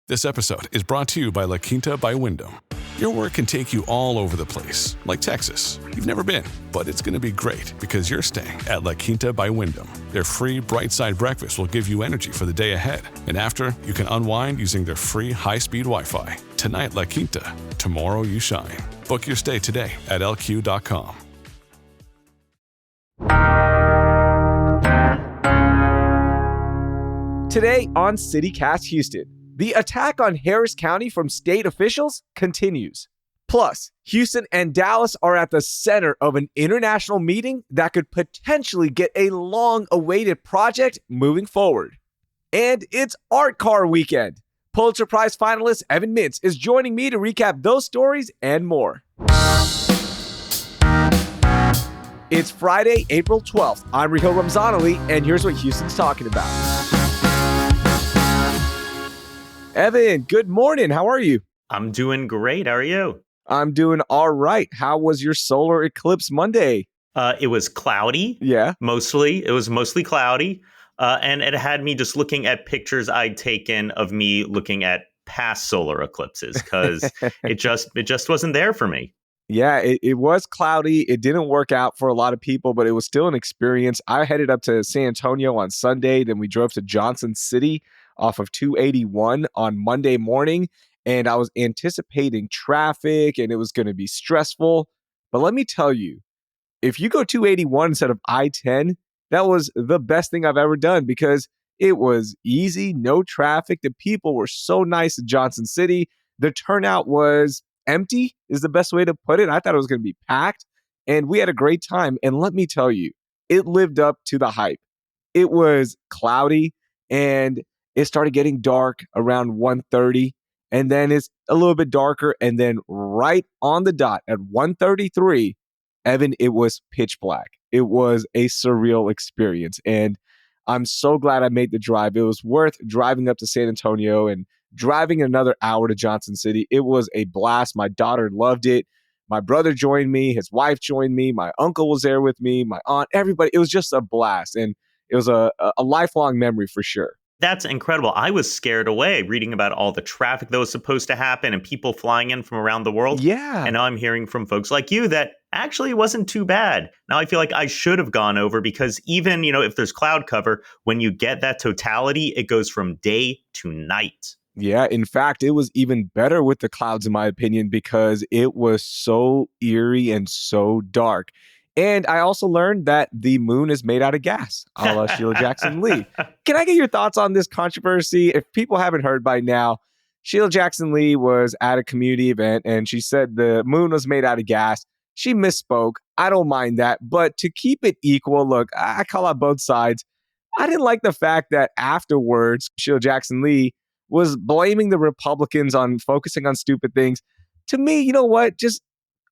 This episode is brought to you by La Quinta by Wyndham. Your work can take you all over the place, like Texas. You've never been, but it's going to be great because you're staying at La Quinta by Wyndham. Their free Bright Side breakfast will give you energy for the day ahead. And after, you can unwind using their free high-speed Wi-Fi. Tonight, La Quinta. Tomorrow, you shine. Book your stay today at lq.com. Today on CityCast Houston, the attack on Harris County from state officials continues. Plus, Houston and Dallas are at the center of an international meeting that could potentially get a long-awaited project moving forward. And it's Art Car Weekend. Pulitzer Prize finalist Even Mintz is joining me to recap those stories and more. It's Friday, April 12th. I'm Raheel Ramzanali, and here's what Houston's talking about. Evan, good morning. How are you? I'm doing great. How are you? I'm doing all right. How was your solar eclipse Monday? It was cloudy. Yeah. Mostly. It was mostly cloudy. And it had me just looking at pictures I'd taken of me looking at past solar eclipses because it just wasn't there for me. Yeah, it was cloudy. It didn't work out for a lot of people, but it was still an experience. I headed up to San Antonio on Sunday. Then we drove to Johnson City off of 281 on Monday morning. And I was anticipating traffic and it was going to be stressful. But let me tell you, if you go 281 instead of I-10, that was the best thing I've ever done because it was easy, no traffic. The people were so nice in Johnson City. The turnout was empty is the best way to put it. I thought it was going to be packed and we had a great time. And let me tell you, it lived up to the hype. It was cloudy and it started getting dark around 1:30 and then it's a little bit darker. And then right on the dot at 1:33, Evan, it was pitch black. It was a surreal experience. And I'm so glad I made the drive. It was worth driving up to San Antonio and driving another hour to Johnson City. It was a blast. My daughter loved it. My brother joined me. His wife joined me. My uncle was there with me. My aunt, everybody. It was just a blast. And it was a lifelong memory for sure. That's incredible. I was scared away reading about all the traffic that was supposed to happen and people flying in from around the world. Yeah. And now I'm hearing from folks like you that actually it wasn't too bad. Now I feel like I should have gone over because even, if there's cloud cover, when you get that totality, it goes from day to night. Yeah, in fact, it was even better with the clouds, in my opinion, because it was so eerie and so dark. And I also learned that the moon is made out of gas, a la Sheila Jackson Lee. Can I get your thoughts on this controversy? If people haven't heard by now, Sheila Jackson Lee was at a community event and she said the moon was made out of gas. She misspoke. I don't mind that. But to keep it equal, look, I call out both sides. I didn't like the fact that afterwards, Sheila Jackson Lee was blaming the Republicans on focusing on stupid things. To me, you know what? Just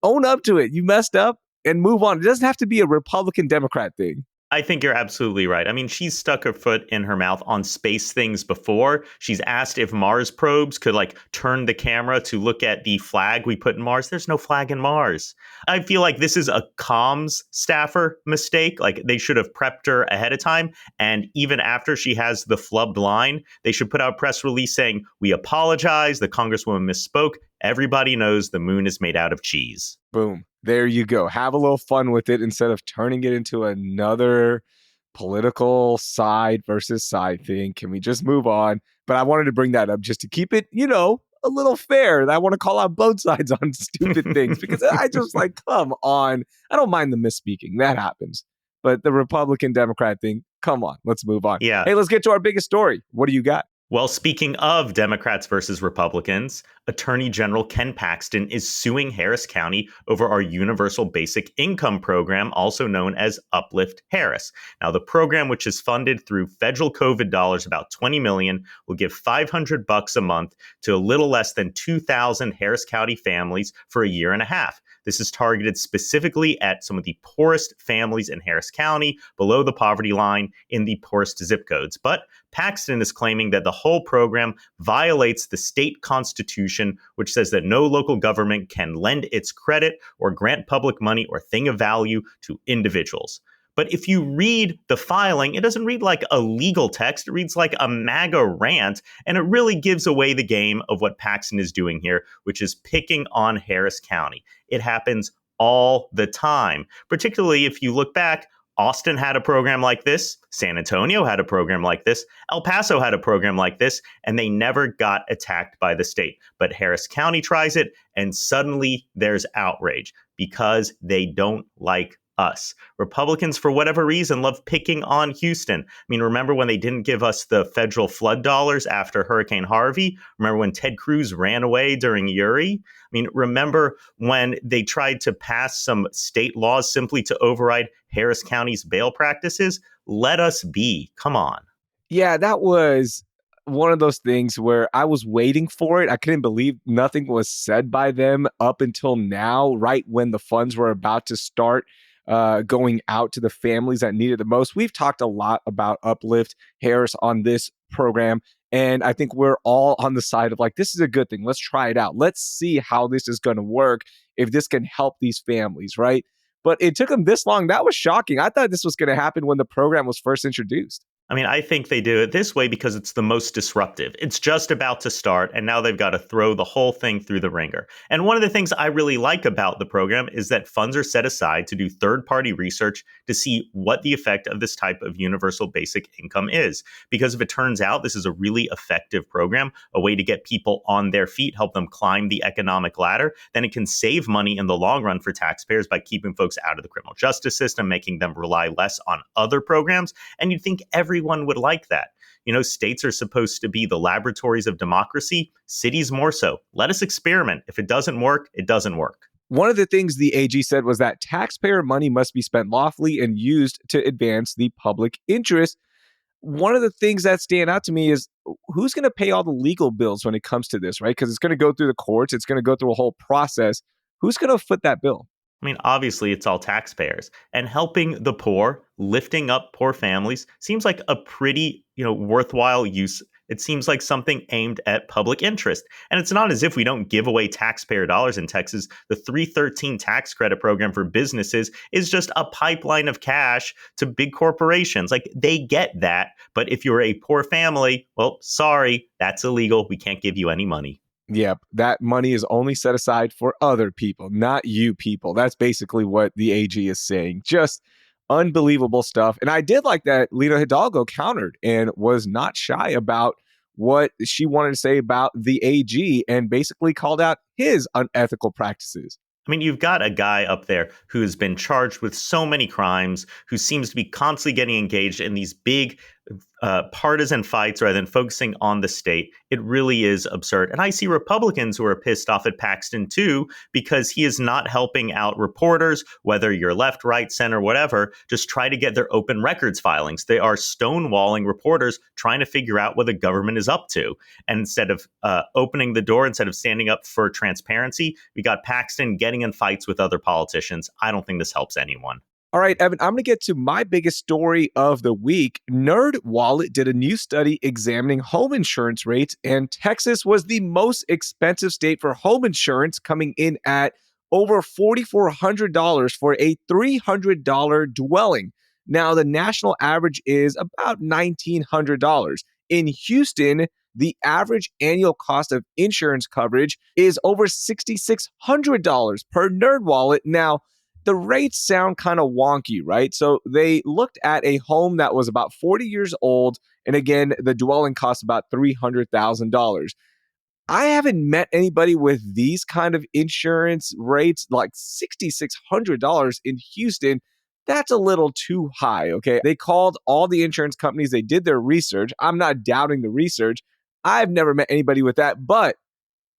own up to it. You messed up and move on. It doesn't have to be a Republican-Democrat thing. I think you're absolutely right. I mean, she's stuck her foot in her mouth on space things before. She's asked if Mars probes could turn the camera to look at the flag we put in Mars. There's no flag in Mars. I feel like this is a comms staffer mistake. They should have prepped her ahead of time. And even after she has the flubbed line, they should put out a press release saying, we apologize. The Congresswoman misspoke. Everybody knows the moon is made out of cheese. Boom. There you go. Have a little fun with it instead of turning it into another political side versus side thing. Can we just move on? But I wanted to bring that up just to keep it, a little fair. I want to call out both sides on stupid things because I just come on. I don't mind the misspeaking. That happens. But the Republican Democrat thing, come on, let's move on. Yeah. Hey, let's get to our biggest story. What do you got? Well, speaking of Democrats versus Republicans, Attorney General Ken Paxton is suing Harris County over our Universal Basic Income Program, also known as Uplift Harris. Now, the program, which is funded through federal COVID dollars, about $20 million, will give $500 a month to a little less than 2,000 Harris County families for a year and a half. This is targeted specifically at some of the poorest families in Harris County, below the poverty line in the poorest zip codes. But Paxton is claiming that the whole program violates the state constitution, which says that no local government can lend its credit or grant public money or thing of value to individuals. But if you read the filing, it doesn't read like a legal text. It reads like a MAGA rant. And it really gives away the game of what Paxton is doing here, which is picking on Harris County. It happens all the time, particularly if you look back. Austin had a program like this. San Antonio had a program like this. El Paso had a program like this, and they never got attacked by the state. But Harris County tries it, and suddenly there's outrage because they don't like us. Republicans, for whatever reason, love picking on Houston. I mean, remember when they didn't give us the federal flood dollars after Hurricane Harvey? Remember when Ted Cruz ran away during Uri? I mean, remember when they tried to pass some state laws simply to override Harris County's bail practices? Let us be. Come on. Yeah, that was one of those things where I was waiting for it. I couldn't believe nothing was said by them up until now, right when the funds were about to start going out to the families that need it the most. We've talked a lot about Uplift Harris on this program. And I think we're all on the side of like, this is a good thing. Let's try it out. Let's see how this is going to work, if this can help these families, right? But it took them this long. That was shocking. I thought this was going to happen when the program was first introduced. I mean, I think they do it this way because it's the most disruptive. It's just about to start, and now they've got to throw the whole thing through the ringer. And one of the things I really like about the program is that funds are set aside to do third-party research to see what the effect of this type of universal basic income is. Because if it turns out this is a really effective program, a way to get people on their feet, help them climb the economic ladder, then it can save money in the long run for taxpayers by keeping folks out of the criminal justice system, making them rely less on other programs. And you'd think everyone would like that. You know, states are supposed to be the laboratories of democracy, cities more so. Let us experiment. If it doesn't work, it doesn't work. One of the things the AG said was that taxpayer money must be spent lawfully and used to advance the public interest. One of the things that stand out to me is who's going to pay all the legal bills when it comes to this, right? Because it's going to go through the courts. It's going to go through a whole process. Who's going to foot that bill? I mean, obviously, it's all taxpayers. And helping the poor, lifting up poor families seems like a pretty, worthwhile use. It seems like something aimed at public interest. And it's not as if we don't give away taxpayer dollars in Texas. The 313 tax credit program for businesses is just a pipeline of cash to big corporations. Like, they get that. But if you're a poor family, well, sorry, that's illegal. We can't give you any money. Yep, that money is only set aside for other people, not you people. That's basically what the AG is saying. Just unbelievable stuff. And I did like that Lina Hidalgo countered and was not shy about what she wanted to say about the AG and basically called out his unethical practices. I mean, you've got a guy up there who's been charged with so many crimes, who seems to be constantly getting engaged in these big partisan fights rather than focusing on the state. It really is absurd. And I see Republicans who are pissed off at Paxton, too, because he is not helping out reporters, whether you're left, right, center, whatever, just try to get their open records filings. They are stonewalling reporters trying to figure out what the government is up to. And instead of opening the door, instead of standing up for transparency, we got Paxton getting in fights with other politicians. I don't think this helps anyone. All right, Evan, I'm going to get to my biggest story of the week. NerdWallet did a new study examining home insurance rates, and Texas was the most expensive state for home insurance, coming in at over $4,400 for a $300 dwelling. Now, the national average is about $1,900. In Houston, the average annual cost of insurance coverage is over $6,600 per NerdWallet. Now, the rates sound kind of wonky, right? So they looked at a home that was about 40 years old. And again, the dwelling cost about $300,000. I haven't met anybody with these kind of insurance rates, like $6,600 in Houston. That's a little too high, okay? They called all the insurance companies. They did their research. I'm not doubting the research. I've never met anybody with that, but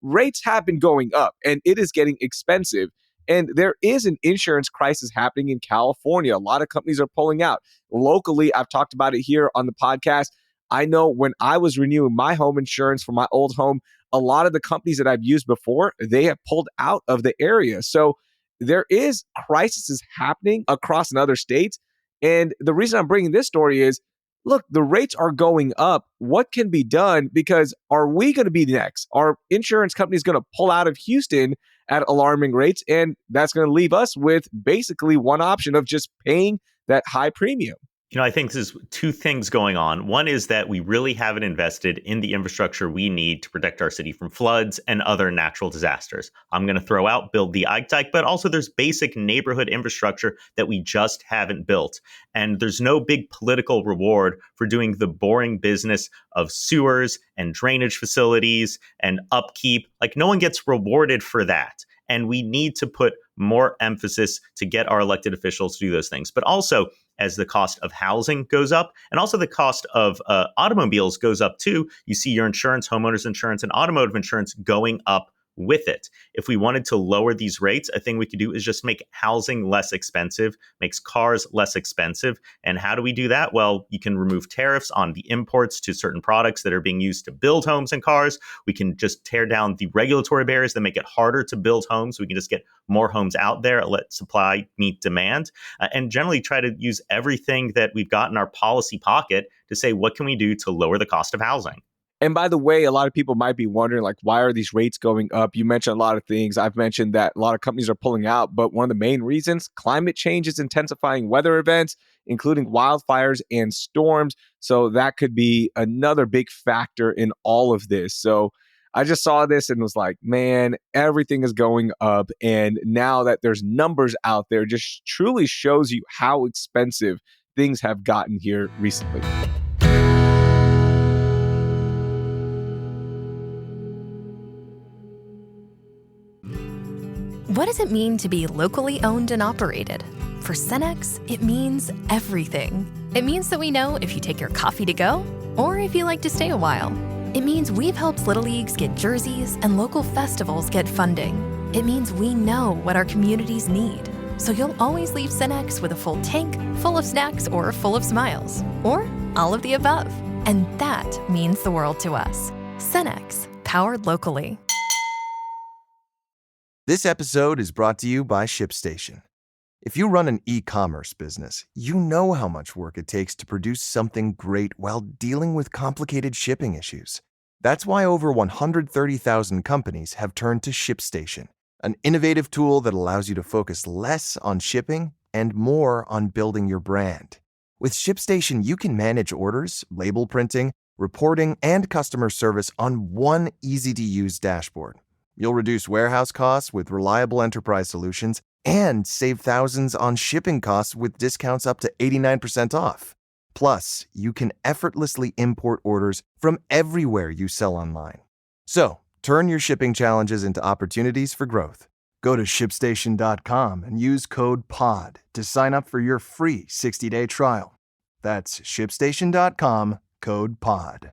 rates have been going up and it is getting expensive. And there is an insurance crisis happening in California. A lot of companies are pulling out. Locally, I've talked about it here on the podcast. I know when I was renewing my home insurance for my old home, a lot of the companies that I've used before, they have pulled out of the area. So there is crises happening across in other states. And the reason I'm bringing this story is, look, the rates are going up. What can be done? Because are we going to be next? Are insurance companies going to pull out of Houston at alarming rates? And that's going to leave us with basically one option of just paying that high premium. I think there's two things going on. One is that we really haven't invested in the infrastructure we need to protect our city from floods and other natural disasters. I'm going to throw out build the Ike Dike, but also there's basic neighborhood infrastructure that we just haven't built. And there's no big political reward for doing the boring business of sewers and drainage facilities and upkeep. Like, no one gets rewarded for that. And we need to put more emphasis to get our elected officials to do those things. But also, as the cost of housing goes up and also the cost of automobiles goes up too, you see your insurance, homeowners insurance, and automotive insurance going up with it. If we wanted to lower these rates, a thing we could do is just make housing less expensive, makes cars less expensive. And how do we do that? Well, you can remove tariffs on the imports to certain products that are being used to build homes and cars. We can just tear down the regulatory barriers that make it harder to build homes. We can just get more homes out there, let supply meet demand, and generally try to use everything that we've got in our policy pocket to say, what can we do to lower the cost of housing? And by the way, a lot of people might be wondering, like, why are these rates going up? You mentioned a lot of things. I've mentioned that a lot of companies are pulling out, but one of the main reasons, climate change is intensifying weather events, including wildfires and storms. So that could be another big factor in all of this. So I just saw this and was like, man, everything is going up. And now that there's numbers out there, just truly shows you how expensive things have gotten here recently. What does it mean to be locally owned and operated? For Cenex, it means everything. It means that we know if you take your coffee to go or if you like to stay a while. It means we've helped Little Leagues get jerseys and local festivals get funding. It means we know what our communities need. So you'll always leave Cenex with a full tank, full of snacks, or full of smiles. Or all of the above. And that means the world to us. Cenex, powered locally. This episode is brought to you by ShipStation. If you run an e-commerce business, you know how much work it takes to produce something great while dealing with complicated shipping issues. That's why over 130,000 companies have turned to ShipStation, an innovative tool that allows you to focus less on shipping and more on building your brand. With ShipStation, you can manage orders, label printing, reporting, and customer service on one easy-to-use dashboard. You'll reduce warehouse costs with reliable enterprise solutions and save thousands on shipping costs with discounts up to 89% off. Plus, you can effortlessly import orders from everywhere you sell online. So, turn your shipping challenges into opportunities for growth. Go to ShipStation.com and use code POD to sign up for your free 60-day trial. That's ShipStation.com, code POD.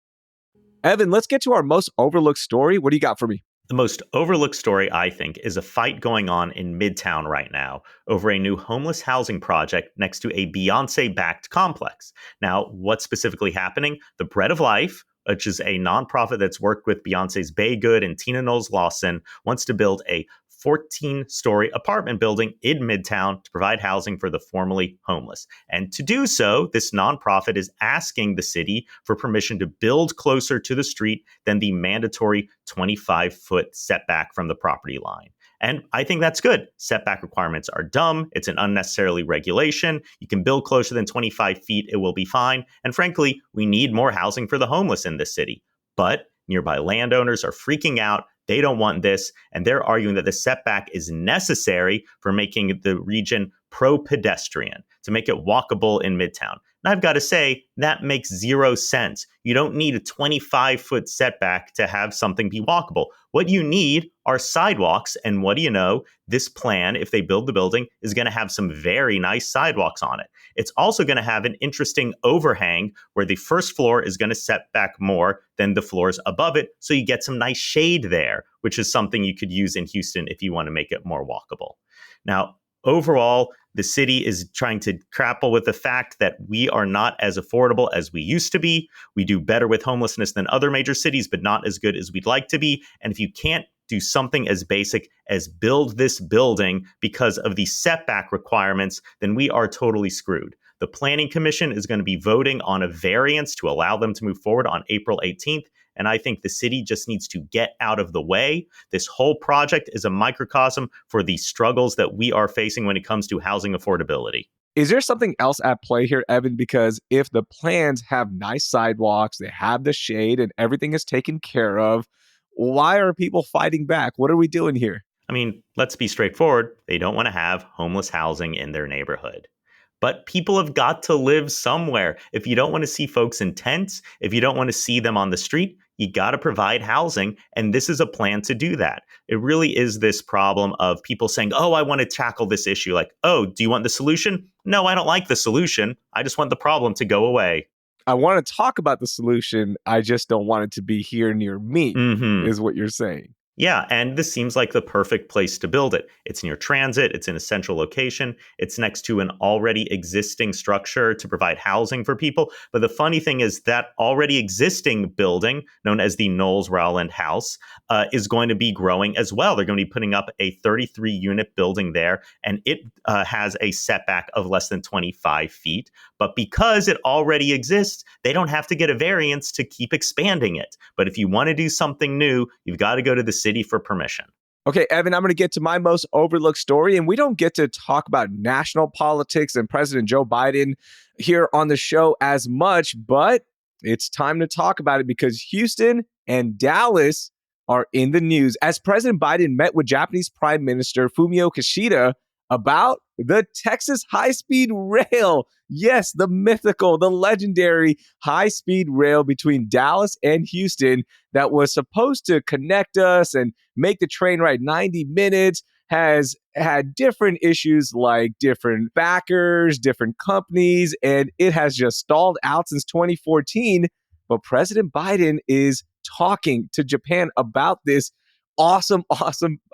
Evan, let's get to our most overlooked story. What do you got for me? The most overlooked story, I think, is a fight going on in Midtown right now over a new homeless housing project next to a Beyonce-backed complex. Now, what's specifically happening? The Bread of Life, which is a nonprofit that's worked with Beyonce's Bay Good and Tina Knowles Lawson, wants to build a 14-story apartment building in Midtown to provide housing for the formerly homeless. And to do so, this nonprofit is asking the city for permission to build closer to the street than the mandatory 25-foot setback from the property line. And I think that's good. Setback requirements are dumb. It's an unnecessarily regulation. You can build closer than 25 feet. It will be fine. And frankly, we need more housing for the homeless in this city. But nearby landowners are freaking out. They don't want this, and they're arguing that the setback is necessary for making the region pro-pedestrian, to make it walkable in Midtown. And I've got to say, that makes zero sense. You don't need a 25-foot setback to have something be walkable. What you need are sidewalks, and what do you know? This plan, if they build the building, is going to have some very nice sidewalks on it. It's also going to have an interesting overhang where the first floor is going to set back more than the floors above it, so you get some nice shade there, which is something you could use in Houston if you want to make it more walkable. Now, overall, the city is trying to grapple with the fact that we are not as affordable as we used to be. We do better with homelessness than other major cities, but not as good as we'd like to be. And if you can't do something as basic as build this building because of the setback requirements, then we are totally screwed. The Planning Commission is going to be voting on a variance to allow them to move forward on April 18th. And I think the city just needs to get out of the way. This whole project is a microcosm for the struggles that we are facing when it comes to housing affordability. Is there something else at play here, Evan? Because if the plans have nice sidewalks, they have the shade, and everything is taken care of, why are people fighting back? What are we doing here? I mean, let's be straightforward. They don't want to have homeless housing in their neighborhood. But people have got to live somewhere. If you don't want to see folks in tents, if you don't want to see them on the street, you got to provide housing. And this is a plan to do that. It really is this problem of people saying, oh, I want to tackle this issue. Like, oh, do you want the solution? No, I don't like the solution. I just want the problem to go away. I want to talk about the solution. I just don't want it to be here near me, is what you're saying. Yeah, and this seems like the perfect place to build it. It's near transit, it's in a central location, it's next to an already existing structure to provide housing for people. But the funny thing is that already existing building, known as the Knowles Rowland House, is going to be growing as well. They're going to be putting up a 33-unit building there, and it has a setback of less than 25 feet. But because it already exists, they don't have to get a variance to keep expanding it. But if you want to do something new, you've got to go to the city for permission. Okay, Evan, I'm going to get to my most overlooked story, and we don't get to talk about national politics and President Joe Biden here on the show as much, but it's time to talk about it because Houston and Dallas are in the news as President Biden met with Japanese Prime Minister Fumio Kishida about the Texas high-speed rail. Yes, the mythical, the legendary high-speed rail between Dallas and Houston that was supposed to connect us and make the train ride 90 minutes, has had different issues like different backers, different companies, and it has just stalled out since 2014. But President Biden is talking to Japan about this awesome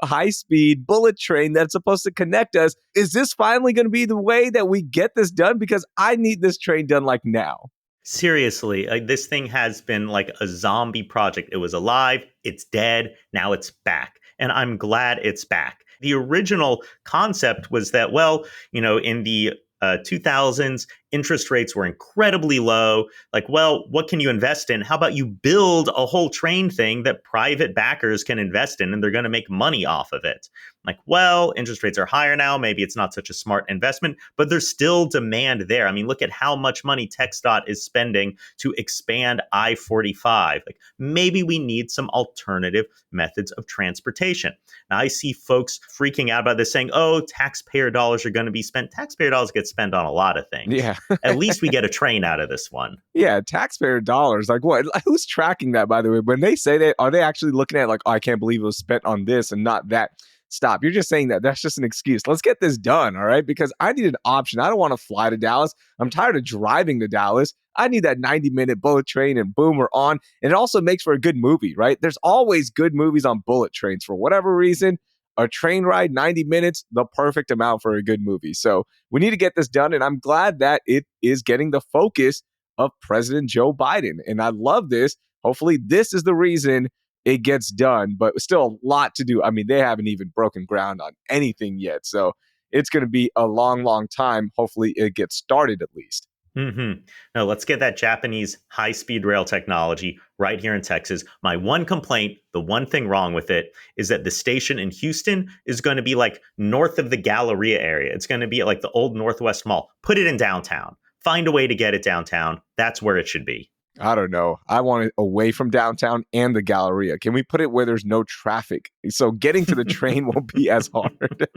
high-speed bullet train that's supposed to connect us. Is this finally going to be the way that we get this done? Because I need this train done like now. Seriously, this thing has been like a zombie project. It was alive, it's dead, now it's back. And I'm glad it's back. The original concept was that, well, in the 2000s, interest rates were incredibly low. Like, well, what can you invest in? How about you build a whole train thing that private backers can invest in and they're going to make money off of it? Like, well, interest rates are higher now. Maybe it's not such a smart investment, but there's still demand there. I mean, look at how much money TxDOT is spending to expand I-45. Like, maybe we need some alternative methods of transportation. Now, I see folks freaking out about this saying, oh, taxpayer dollars are going to be spent. Taxpayer dollars get spent on a lot of things. Yeah. At least we get a train out of this one. Yeah, taxpayer dollars. Like what? Who's tracking that, by the way? When they say that, are they actually looking at like, oh, I can't believe it was spent on this and not that? Stop. You're just saying that. That's just an excuse. Let's get this done, all right? Because I need an option. I don't want to fly to Dallas. I'm tired of driving to Dallas. I need that 90-minute bullet train and boom, we're on. And it also makes for a good movie, right? There's always good movies on bullet trains for whatever reason. A train ride, 90 minutes, the perfect amount for a good movie. So we need to get this done. And I'm glad that it is getting the focus of President Joe Biden. And I love this. Hopefully this is the reason it gets done, but still a lot to do. I mean, they haven't even broken ground on anything yet. So it's going to be a long, long time. Hopefully it gets started at least. No, let's get that Japanese high-speed rail technology right here in Texas. My one complaint, the one thing wrong with it, is that the station in Houston is going to be like north of the Galleria area. It's going to be at like the old Northwest Mall. Put it in downtown. Find a way to get it downtown. That's where it should be. I don't know. I want it away from downtown and the Galleria. Can we put it where there's no traffic? So getting to the train won't be as hard.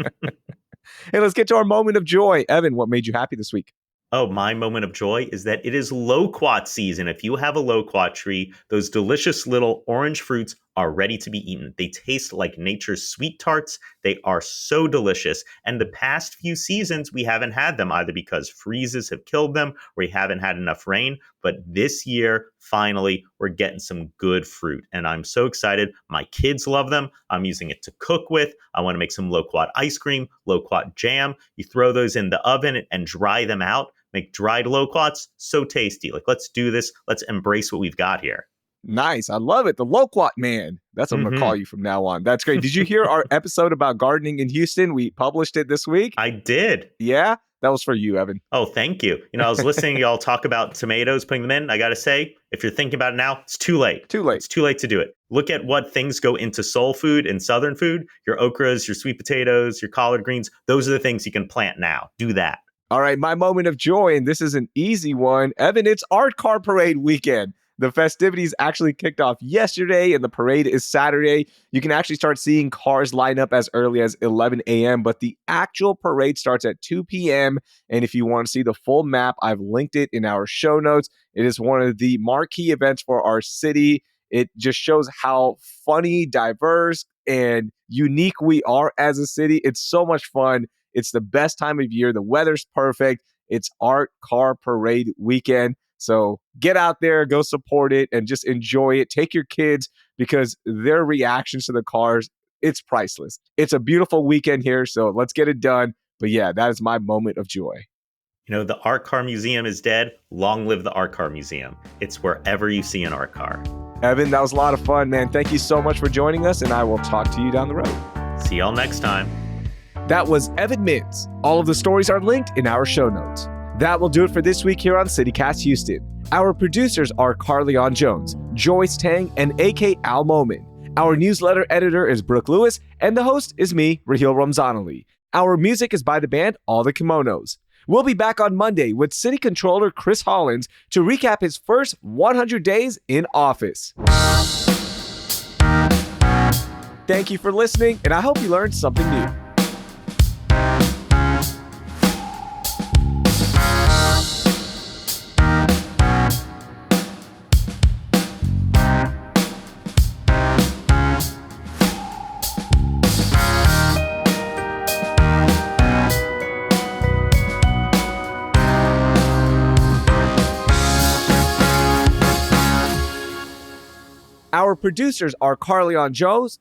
Hey, let's get to our moment of joy. Evan, what made you happy this week? Oh, my moment of joy is that it is loquat season. If you have a loquat tree, those delicious little orange fruits are ready to be eaten. They taste like nature's sweet tarts. They are so delicious. And the past few seasons, we haven't had them either because freezes have killed them or we haven't had enough rain. But this year, finally, we're getting some good fruit. And I'm so excited. My kids love them. I'm using it to cook with. I want to make some loquat ice cream, loquat jam. You throw those in the oven and dry them out. Make dried loquats so tasty. Like, let's do this. Let's embrace what we've got here. Nice. I love it. The Loquat Man. That's what I'm going to call you from now on. That's great. Did you hear our episode about gardening in Houston? We published it this week. I did. Yeah? That was for you, Evan. Oh, thank you. I was listening to y'all talk about tomatoes, putting them in. I got to say, if you're thinking about it now, it's too late. Too late. It's too late to do it. Look at what things go into soul food and Southern food. Your okras, your sweet potatoes, your collard greens. Those are the things you can plant now. Do that. All right, my moment of joy, and this is an easy one. Evan, it's Art Car Parade weekend. The festivities actually kicked off yesterday, and the parade is Saturday. You can actually start seeing cars line up as early as 11 a.m., but the actual parade starts at 2 p.m. And if you want to see the full map, I've linked it in our show notes. It is one of the marquee events for our city. It just shows how funny, diverse, and unique we are as a city. It's so much fun. It's the best time of year. The weather's perfect. It's Art Car Parade weekend. So get out there, go support it, and just enjoy it. Take your kids because their reactions to the cars, it's priceless. It's a beautiful weekend here, so let's get it done. But yeah, that is my moment of joy. You know, the Art Car Museum is dead. Long live the Art Car Museum. It's wherever you see an art car. Evan, that was a lot of fun, man. Thank you so much for joining us, and I will talk to you down the road. See y'all next time. That was Even Mintz. All of the stories are linked in our show notes. That will do it for this week here on CityCast Houston. Our producers are Carleon Jones, Joyce Tang, and AK Al Momin. Our newsletter editor is Brooke Lewis, and the host is me, Raheel Ramzanali. Our music is by the band All the Kimonos. We'll be back on Monday with City Controller Chris Hollins to recap his first 100 days in office. Thank you for listening, and I hope you learned something new. Our producers are Carleon Jones.